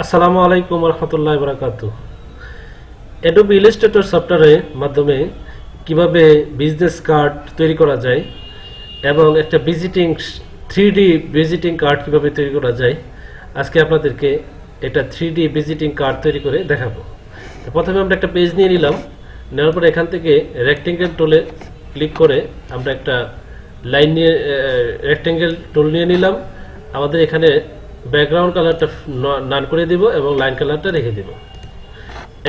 আসসালামু আলাইকুম রহমতুল্লাহ বারাকাতু। Adobe Illustrator সফটওয়্যারের মাধ্যমে কিভাবে বিজনেস কার্ড তৈরি করা যায় এবং একটা ভিজিটিং 3D ভিজিটিং কার্ড কিভাবে তৈরি করা যায় আজকে আপনাদেরকে এটা 3D ভিজিটিং কার্ড তৈরি করে দেখাবো। তো প্রথমে আমরা একটা পেজ নিয়ে নিলাম, নেওয়ার পরে এখান থেকে রেক্টেঙ্গেল টুলে ক্লিক করে আমরা একটা লাইন নিয়ে রেক্টেঙ্গেল টুল নিয়ে নিলাম। আমাদের এখানে ব্যাকগ্রাউন্ড কালারটা নান করে দিব এবং লাইন কালারটা রেখে দিব।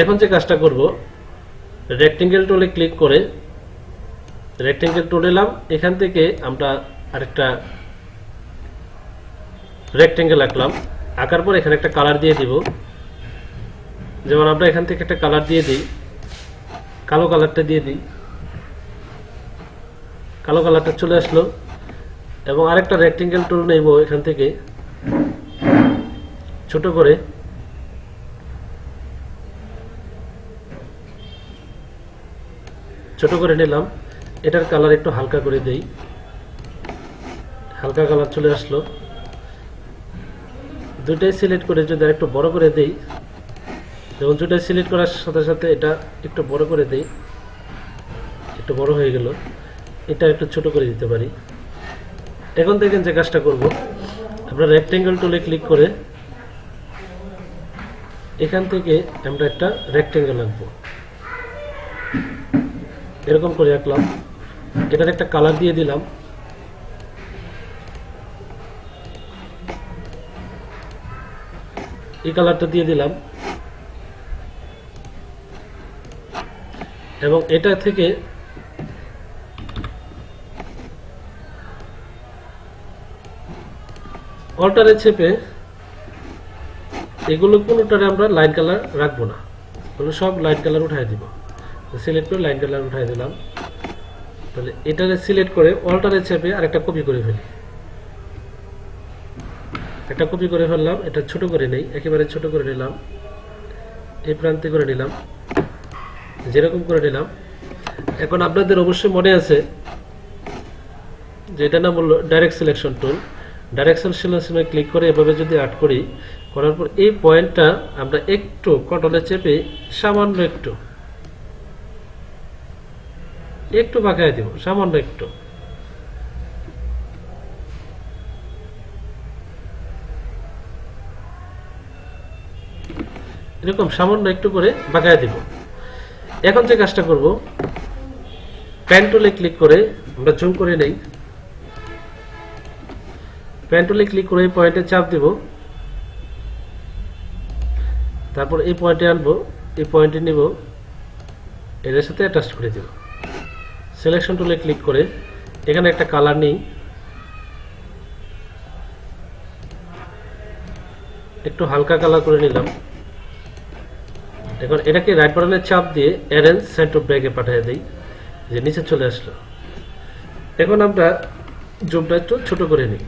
এখন যে কাজটা করব, রেক্টেঙ্গেল টুলে ক্লিক করে রেক্টেঙ্গেল টুল নিলাম, এখান থেকে আমরা আরেকটা রেক্টেঙ্গেল আঁকলাম। আঁকার পর এখানে একটা কালার দিয়ে দিব। যেমন আমরা এখান থেকে একটা কালার দিয়ে দিই, কালো কালারটা দিয়ে দিই। কালো কালারটা চলে আসলো এবং আরেকটা রেক্টেঙ্গেল টুল নেব, এখান থেকে ছোট করে নিলাম। এটার কালার একটু হালকা করে দেই, হালকা কালার চলে আসলো। দুইটাই সিলেক্ট করে যদি একটু বড় করে দেই, যেমন দুইটাই সিলেক্ট করার সাথে সাথে এটা একটু বড় করে দেই, একটু বড় হয়ে গেল। এটা একটু ছোট করে দিতে পারি। এখন দেখেন যে কাজটা করব, আমরা রেক্টেঙ্গেল টুলে ক্লিক করে এখান থেকে আমরা একটা রেক্টেঙ্গেল আঁকবো। এরকম করে আঁকলাম। এটার একটা কালার দিয়ে দিলাম। এই কালারটা দিয়ে দিলাম এবং এটা থেকে অল্টারে চেপে এগুলো কোনোটারে আমরা লাইন কালার রাখবো না, এগুলো সব লাইন কালার উঠাই দিব। সিলেক্ট করে লাইন কালার উঠাই দিলাম। তাহলে এটারে সিলেক্ট করে অল্টারে চেপে আরেকটা কপি করে ফেলি। একটা কপি করে ফেললাম, এটা ছোট করে নেই, একেবারে ছোট করে নিলাম, এই প্রান্তে করে নিলাম, যেরকম করে নিলাম। এখন আপনাদের অবশ্যই মনে আছে যে এটা নাম হলো ডাইরেক্ট সিলেকশন টুল। ডাইরেকশন সিলেকশনে ক্লিক করে এভাবে যদি আর্ট করি, করার পর এই পয়েন্টটা আমরা একটু কন্ট্রোলে চেপে সামান্য একটু বাঁকায় দিব, সামান্য একটু। এরকম সামান্য একটু করে বাঁকায় দিব। এখন যে কাজটা করব, পেন টুলে ক্লিক করে আমরা জুম করে নেই। পেন টুলে ক্লিক করে এই পয়েন্টে চাপ দিব, তারপর এই পয়েন্টে আনবো, এই পয়েন্টে নিব, এর সাথে অ্যাটাচ করে দেব। সিলেকশন টুলে ক্লিক করে এখানে একটা কালার নেই, একটু হালকা কালার করে নিলাম। এখন এটাকে রাইট বাটনের চাপ দিয়ে অ্যারেঞ্জ সেন্টার ব্যাকে পাঠিয়ে দেই, যে নিচে চলে আসলো। এখন আমরা জুমটা একটু ছোট করে নিই,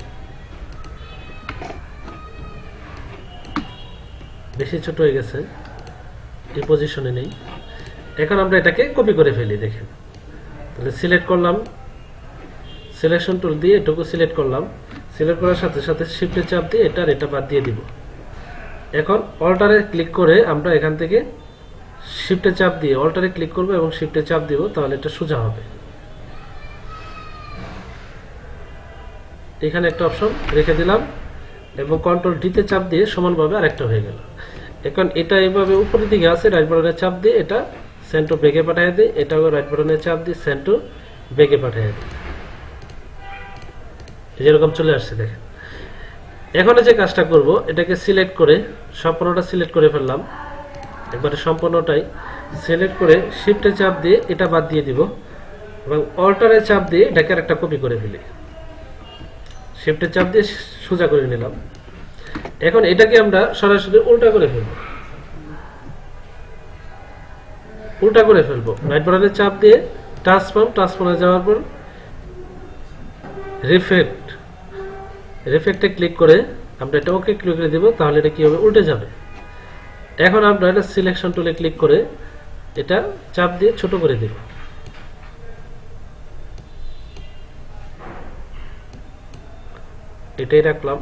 বেশি ছোট হয়ে গেছে, এই পজিশনে নেই। এখন আমরা এটাকে কপি করে ফেলি। দেখেন, তাহলে সিলেক্ট করলাম, সিলেকশন টুল দিয়ে এটুকু সিলেক্ট করলাম। সিলেক্ট করার সাথে সাথে শিফটে চাপ দিয়ে এটা বাদ দিয়ে দিব। এখন অল্টারে ক্লিক করে আমরা এখান থেকে শিফটে চাপ দিয়ে অল্টারে ক্লিক করব এবং শিফটে চাপ দিব, তাহলে এটা সোজা হবে। এখানে একটা অপশন রেখে দিলাম এবং কন্ট্রোল ডিতে চাপ দিয়ে সমানভাবে আরেকটা হয়ে গেল। এখন এটা এইভাবে উপরের দিকে আছে, রাইট বাটনে চাপ দিয়ে এটা সেন্টার ব্যাকে পাঠিয়ে দিই, এটাও রাইট বাটনে চাপ দিয়ে সেন্টার ব্যাকে পাঠিয়ে দিই। যেরকম চলে আসছে দেখেন। এখন যে কাজটা করব, এটাকে সিলেক্ট করে সম্পূর্ণটা সিলেক্ট করে ফেললাম, একবারে সম্পূর্ণটাই সিলেক্ট করে শিফটে চাপ দিয়ে এটা বাদ দিয়ে দিব এবং অল্টারে চাপ দিয়ে এটাকে একটা কপি করে ফেলি। শিফটে চাপ দিয়ে সোজা করে নিলাম। এখন এটাকে আমরা সরাসরি উল্টা করে ফেলবো, রাইট বাটনে চাপ দিয়ে ট্রান্সফর্মে যাওয়ার পর রিফ্লেক্টে ক্লিক করে আমরা এটা ওকে ক্লিক করে দিব, তাহলে এটা কি হবে, উল্টে যাবে। এখন আমরা এটা সিলেকশন টুলে ক্লিক করে এটা চাপ দিয়ে ছোট করে দেব। এটাই রাখলাম।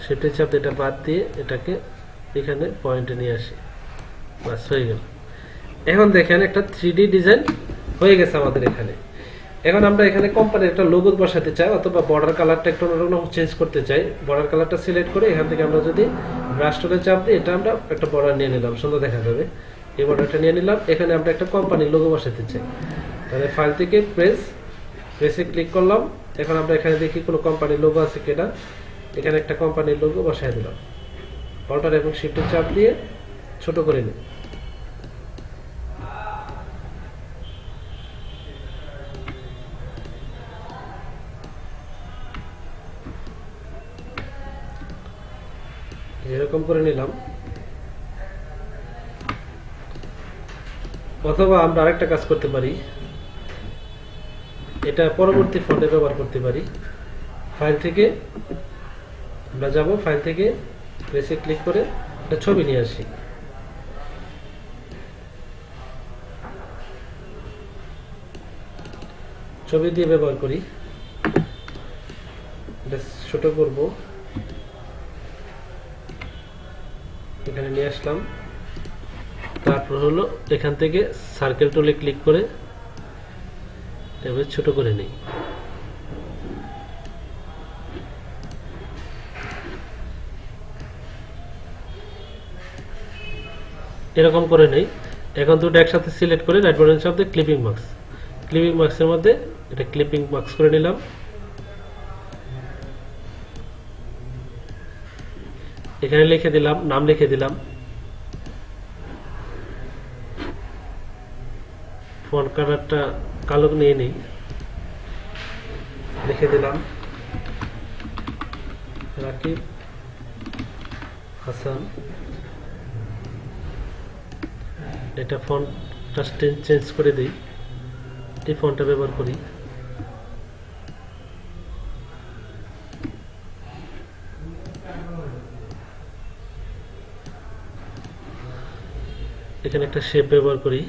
শিফটের চাপ এটা বাদ দিয়ে এটাকে এখানে পয়েন্টে নিয়ে আসি, বাস হয়ে গেল। এখন দেখেন একটা 3D ডিজাইন হয়ে গেছে আমাদের এখানে। এখন আমরা এখানে কোম্পানির একটা লোগো বসাতে চাই অথবা বর্ডার কালারটা একটু অন্যরকম চেঞ্জ করতে চাই। বর্ডার কালারটা সিলেক্ট করে এখান থেকে আমরা যদি ব্রাশ টুলে চাপ দিই, এটা আমরা একটা বর্ডার নিয়ে নিলাম, সুন্দর দেখা যাবে। এই বর্ডারটা নিয়ে নিলাম। এখানে আমরা একটা কোম্পানির লোগো বসাতে চাই, তাহলে ফাইল থেকে প্রেসে ক্লিক করলাম। এখন আমরা এখানে দেখি কোনো কোম্পানির লোগো আছে কিনা। এখানে একটা কোম্পানির লোগো বসাই দিলাম। অল্টার এবং শিফটের চাপ দিয়ে ছোট করে নিই। এরকম করে নিলাম। অথবা আমরা আরেকটা কাজ করতে পারি, এটা পরবর্তী ফন্টে ব্যবহার করতে পারি। ফাইল থেকে আমরা যাব, ফাইল থেকে প্রেসে ক্লিক করে একটা ছবি নিয়ে আসি। ছবি দিয়ে ব্যবহার করি, এটা ছোট করব, এখানে নিয়ে আসলাম। তারপর হলো এখান থেকে সার্কেল টুলে ক্লিক করে এবার ছোট করে নিই। এরকম করে নেই। এখন দুটো একসাথে সিলেক্ট করে রাইট বাটন চাপ দিয়ে ক্লিপিং মার্কসের মধ্যে এটা ক্লিপিং মার্কস করে নিলাম। এখানে লিখে দিলাম, নাম লিখে দিলাম। ফন্ট কালারটা কালো নিয়ে নিই, লিখে দিলাম রাকিব হাসান। এটা ফন্টটা চেঞ্জ করে দিই, এই ফন্টটা ব্যবহার করি। এখানে একটা শেপ ব্যবহার করি।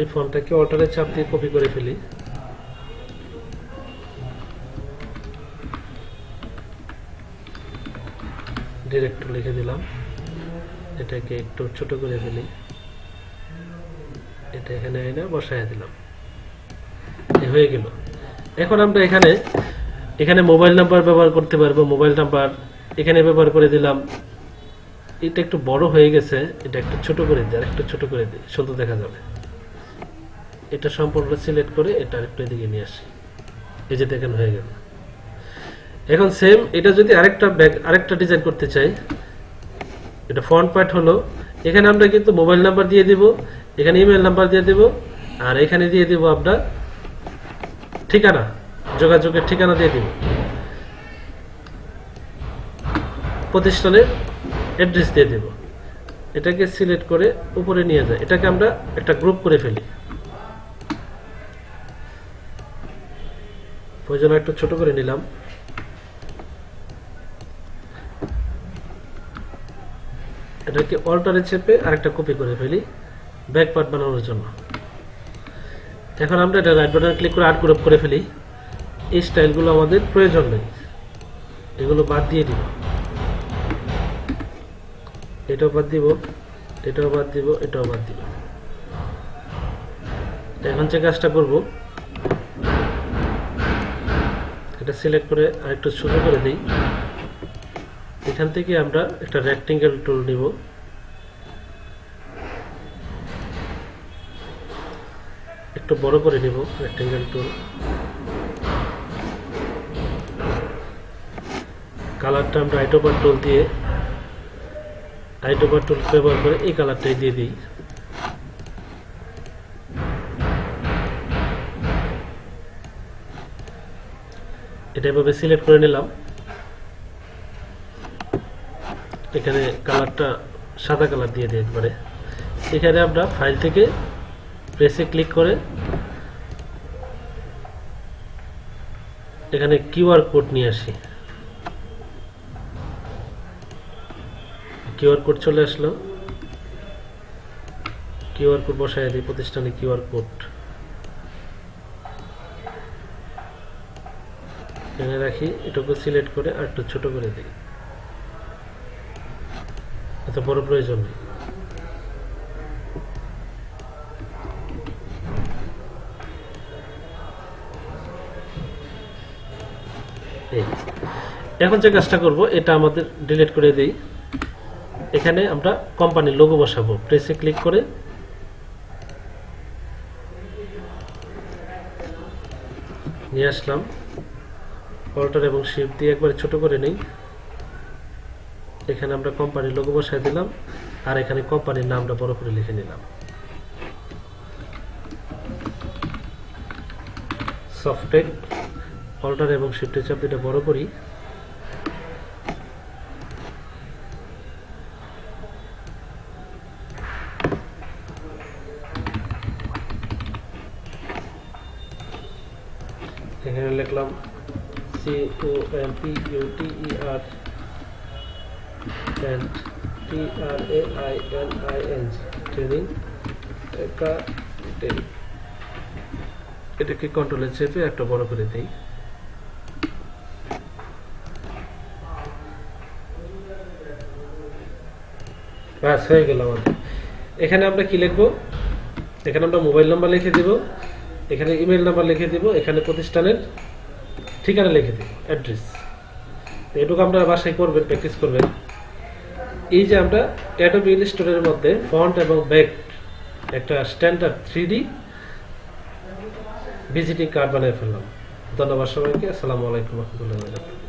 এই ফন্টটাকে অল্টারে চাপ দিয়ে কপি করে ফেলি। ডিরেক্ট লিখে দিলাম, এটাকে একটু ছোট করে ফেলি, এটা এখানে এনে বসায় দিলাম, হয়ে গেল। এখন আমরা এখানে মোবাইল নাম্বার ব্যবহার করতে পারবো। মোবাইল নাম্বার এখানে ব্যবহার করে দিলাম। এটা একটু বড় হয়ে গেছে, এটা একটু ছোট করে দিই, আর একটু ছোট করে দিই, সুন্দর দেখা যাবে। এটা সম্পূর্ণ সিলেক্ট করে এটা একটু এদিকে নিয়ে আসি, এই যে দেখেন হয়ে গেল। এখন সেম এটা যদি আরেকটা ডিজাইন করতে চাই, এটা ফ্রন্ট পার্ট হলো, এখানে আমরা কিন্তু মোবাইল নাম্বার দিয়ে দিব, এখানে ইমেল নাম্বার দিয়ে দিব, আর এখানে দিয়ে দিব আপনার ঠিকানা, যোগাযোগের ঠিকানা দিয়ে দিব, প্রতিষ্ঠানের অ্যাড্রেস দিয়ে দিব। এটাকে সিলেক্ট করে উপরে নিয়ে যায়, এটাকে আমরা একটা গ্রুপ করে ফেলি। প্রয়োজন একটু ছোট করে নিলাম। এটাকে অল্টারে চেপে আরেকটা কপি করে ফেলি ব্যাক পার্ট বানানোর জন্য। এখন আমরা এটা রাইট বাটন ক্লিক করে আর্ট গ্রুপ করে ফেলি। এই স্টাইলগুলো আমাদের প্রয়োজন নেই, এগুলো বাদ দিয়ে দিব। এটাও বাদ দিব, এটাও বাদ দিব, এটাও বাদ দিব। এখন যে কাজটা করব, এটা সিলেক্ট করে আরেকটু ছোট করে দিই। এখান থেকে আমরা একটা রেক্টেঙ্গেল টুল নিব, একটু বড় করে নিব রেক্টেঙ্গেল টুল। কালারটা আমরা আইটোপার টুল ব্যবহার করে এই কালারটাই দিয়ে দিই। এটা এভাবে সিলেক্ট করে নিলাম। এখানে কালারটা সাদা কালার দিয়ে দিতে পারে। এখানে আমরা ফাইল থেকে প্রেসে ক্লিক করে এখানে কিউআর কোড নিয়ে আসি। কিউআর কোড চলে আসলো। কিউআর কোড বসায় দিই, প্রতিষ্ঠানের কিউআর কোড এখানে রাখি, এটাকে সিলেক্ট করে আর একটু ছোট করে দিই, এত বড় প্রয়োজন নেই। এখন যে কাজটা করব এটা আমাদের ডিলিট করে দেই। এখানে আমরা কোম্পানির লোগো বসাবো, প্রেসে ক্লিক করে নিয়ে আসলাম, অল্টার এবং শিফট দিয়ে একবারে ছোট করে নেই। এখানে আমরা কোম্পানির লোগো বসাই দিলাম, আর এখানে কোম্পানির নামটা বড় করে লিখে নিলাম। সফটটেক, অল্টার এবং শিফটের চাপ দুটো বড় করি, এখানে লিখলাম COMPUTER and TRAINING training academy. এটাকে কন্ট্রোলে চেপে একটা বড় করে দেই। বাস হয়ে গেল আমাদের। এখানে আমরা কি লিখবো, এখানে আমরা মোবাইল নাম্বার লিখে দিব, এখানে ইমেল নাম্বার লিখে দিব, এখানে প্রতিষ্ঠানের ঠিকানা লিখে দিব, অ্যাড্রেস। এটুকু আমরা বাসায় করবেন, প্র্যাকটিস করবেন। এই যে আমরা অ্যাডোবি ইলাস্ট্রেটরের মধ্যে ফন্ট এবং ব্যাক একটা স্ট্যান্ডার্ড 3D ভিজিটিং কার্ড বানিয়ে ফেললাম। ধন্যবাদ সবাইকে। আসসালামু আলাইকুম ওয়া রাহমাতুল্লাহি ওয়া বারাকাতুহু।